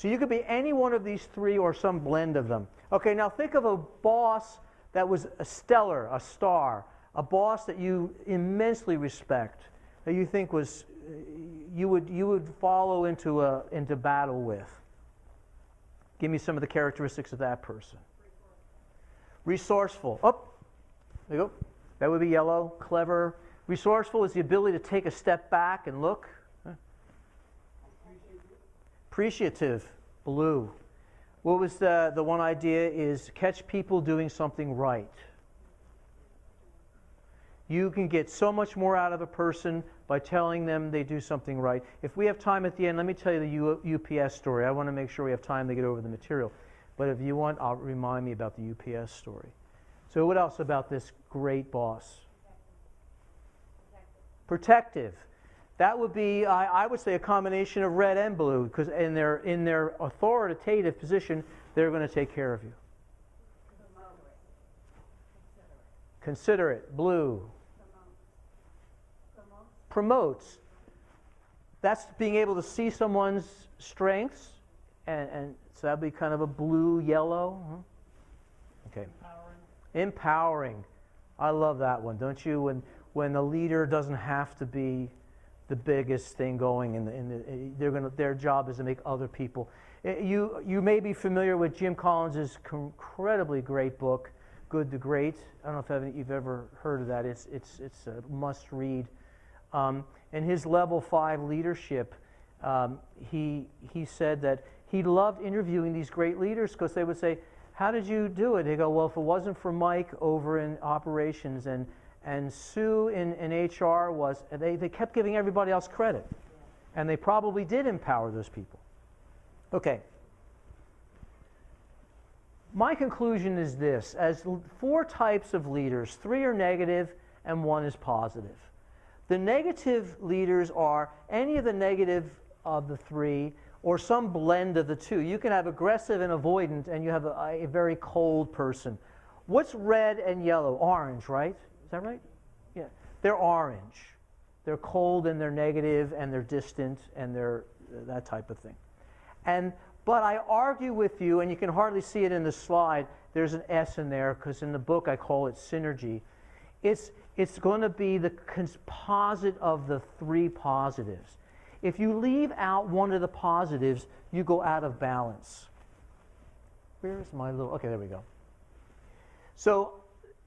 So you could be any one of these three or some blend of them. Okay, now think of a boss that was a stellar, a star, a boss that you immensely respect, that you think was you would follow into battle with. Give me some of the characteristics of that person. Resourceful. Oh, there you go. That would be yellow. Clever. Resourceful is the ability to take a step back and look. Appreciative. Blue. What was the one idea is catch people doing something right. You can get so much more out of a person by telling them they do something right. If we have time at the end, let me tell you the UPS story. I want to make sure we have time to get over the material. But if you want, I'll remind me about the UPS story. So what else about this great boss? Protective. That would be, I would say, a combination of red and blue, because in their authoritative position, they're going to take care of you. Considerate. Blue. Promotes. That's being able to see someone's strengths, and so that'd be kind of a blue, yellow. Okay. Empowering. I love that one, don't you? When the leader doesn't have to be the biggest thing going, their job is to make other people. You may be familiar with Jim Collins' incredibly great book, Good to Great. I don't know if you've ever heard of that. It's a must read. In his level 5 leadership, he said that he loved interviewing these great leaders because they would say, "How did you do it?" They go, "Well, if it wasn't for Mike over in operations and Sue in HR they kept giving everybody else credit, and they probably did empower those people." Okay. My conclusion is this: as 4 types of leaders, 3 are negative and 1 is positive. The negative leaders are any of the negative of the 3 or some blend of the 2. You can have aggressive and avoidant, and you have a very cold person. What's red and yellow? Orange, right? Is that right? Yeah. They're orange. They're cold and they're negative and they're distant and they're that type of thing. But I argue with you, and you can hardly see it in the slide, there's an S in there because in the book I call it synergy. It's going to be the composite of the 3 positives. If you leave out one of the positives, you go out of balance. Where's my little... Okay, there we go. So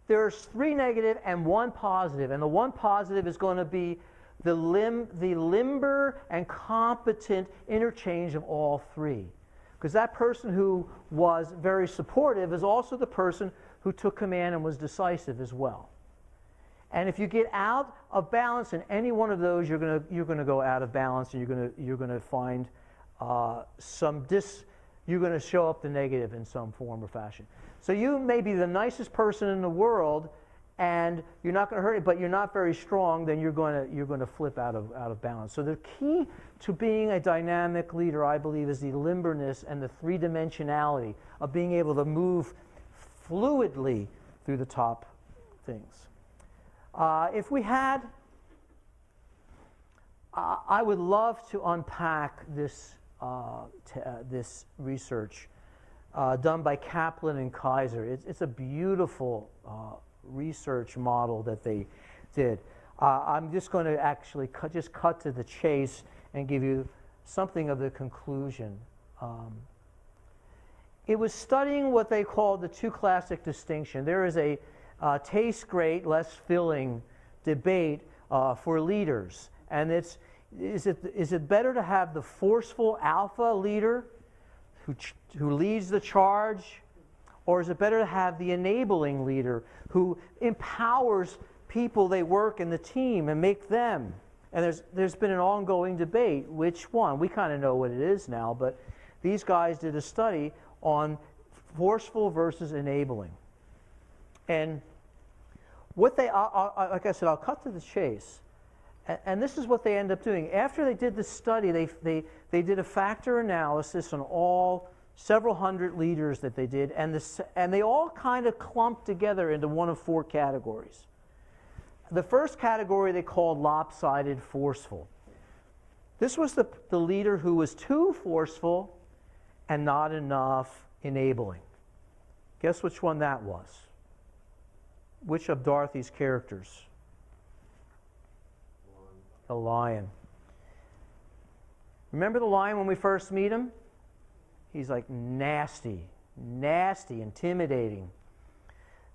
there's 3 negative and 1 positive, and the 1 positive is going to be the limber and competent interchange of all 3. Because that person who was very supportive is also the person who took command and was decisive as well. And if you get out of balance in any one of those, you're going to go out of balance, and you're going to find you're going to show up the negative in some form or fashion. So you may be the nicest person in the world, and you're not going to hurt it, but you're not very strong. Then you're going to flip out of balance. So the key to being a dynamic leader, I believe, is the limberness and the 3-dimensionality of being able to move fluidly through the top things. If we had, I would love to unpack this this research done by Kaplan and Kaiser. It's a beautiful research model that they did. I'm just going to actually cut to the chase and give you something of the conclusion. It was studying what they called the 2 classic distinction. There is a taste great, less filling debate for leaders. And is it better to have the forceful alpha leader who leads the charge, or is it better to have the enabling leader who empowers people they work in the team and make them? And there's been an ongoing debate, which one? We kind of know what it is now, but these guys did a study on forceful versus enabling. And what they, like I said, I'll cut to the chase. And this is what they end up doing. After they did the study, they did a factor analysis on several hundred leaders that they did, and they all kind of clumped together into one of 4 categories. The first category they called lopsided forceful. This was the leader who was too forceful and not enough enabling. Guess which one that was? Which of Dorothy's characters? The lion. Remember the lion when we first meet him? He's like nasty, intimidating.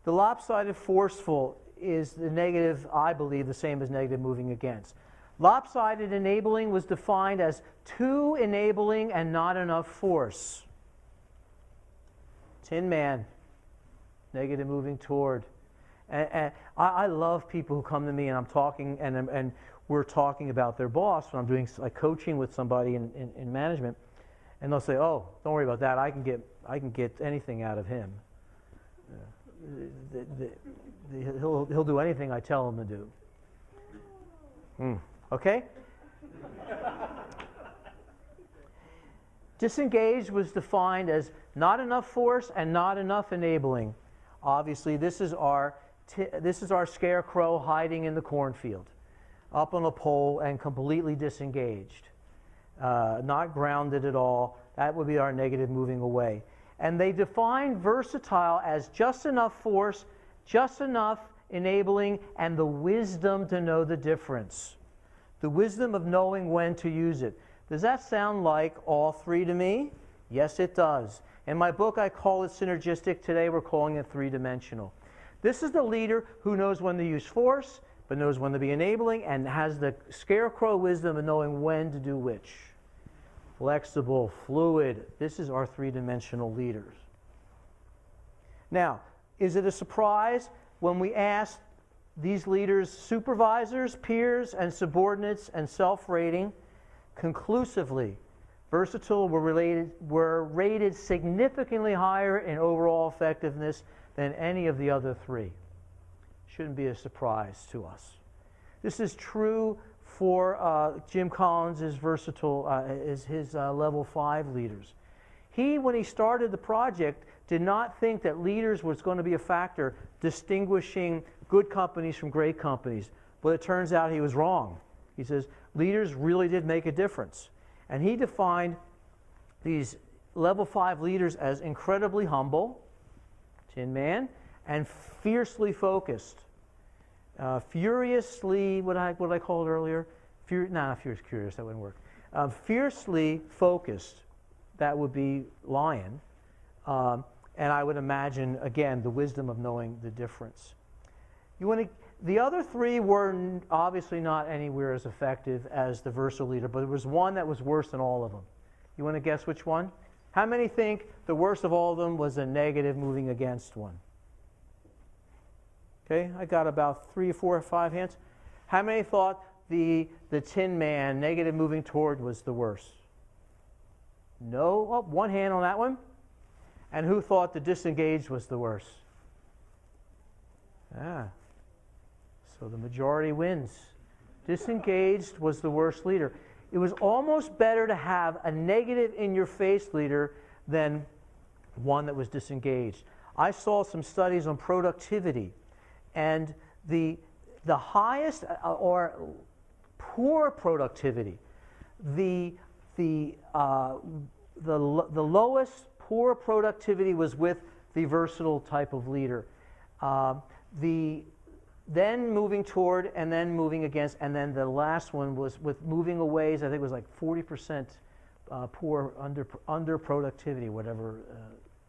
The lopsided forceful is the negative, I believe, the same as negative moving against. Lopsided enabling was defined as too enabling and not enough force. Tin Man, negative moving toward. And I love people who come to me and I'm talking and we're talking about their boss when I'm doing like coaching with somebody in management, and they'll say, "Oh, don't worry about that. I can get anything out of him. He'll do anything I tell him to do." Okay? Disengaged was defined as not enough force and not enough enabling. Obviously, this is our scarecrow hiding in the cornfield, up on a pole and completely disengaged, not grounded at all. That would be our negative moving away. And they define versatile as just enough force, just enough enabling, and the wisdom to know the difference. The wisdom of knowing when to use it. Does that sound like all three to me? Yes, it does. In my book, I call it synergistic. Today, we're calling it three-dimensional. This is the leader who knows when to use force, but knows when to be enabling, and has the scarecrow wisdom of knowing when to do which. Flexible, fluid. This is our three-dimensional leaders. Now, is it a surprise when we ask these leaders, supervisors, peers, and subordinates, and self-rating, conclusively, versatile were rated significantly higher in overall effectiveness than any of the other three? Shouldn't be a surprise to us. This is true for Jim Collins' his level 5 leaders. When he started the project, did not think that leaders was going to be a factor distinguishing good companies from great companies. But it turns out he was wrong. He says leaders really did make a difference. And he defined these level 5 leaders as incredibly humble, Tin Man, and fiercely focused. Furiously, what I called earlier? Not furious, curious, that wouldn't work. Fiercely focused, that would be lion. And I would imagine, again, the wisdom of knowing the difference. The other three were obviously not anywhere as effective as the versatile leader, but there was one that was worse than all of them. You want to guess which one? How many think the worst of all of them was a negative moving against one? Okay, I got about 3 or 4 or 5 hands. How many thought the Tin Man, negative moving toward, was the worst? No? Oh, 1 hand on that one. And who thought the disengaged was the worst? So the majority wins. Disengaged was the worst leader. It was almost better to have a negative in-your-face leader than one that was disengaged. I saw some studies on productivity, and the highest or poor productivity, the lowest poor productivity was with the versatile type of leader. Then moving toward, and then moving against, and then the last one was with moving away. I think it was like 40% poor under productivity, whatever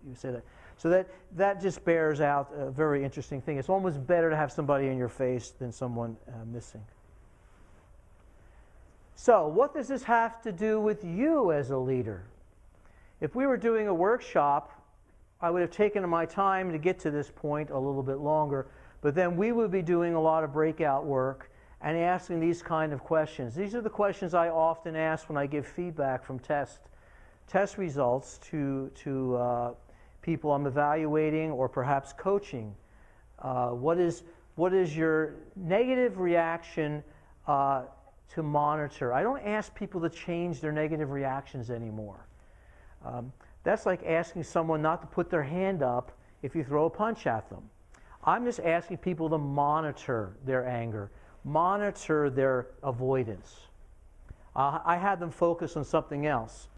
you say that. So that just bears out a very interesting thing. It's almost better to have somebody in your face than someone missing. So what does this have to do with you as a leader? If we were doing a workshop, I would have taken my time to get to this point a little bit longer, but then we would be doing a lot of breakout work and asking these kind of questions. These are the questions I often ask when I give feedback from test results to people I'm evaluating or perhaps coaching. What is your negative reaction to monitor? I don't ask people to change their negative reactions anymore. That's like asking someone not to put their hand up if you throw a punch at them. I'm just asking people to monitor their anger, monitor their avoidance. I had them focus on something else.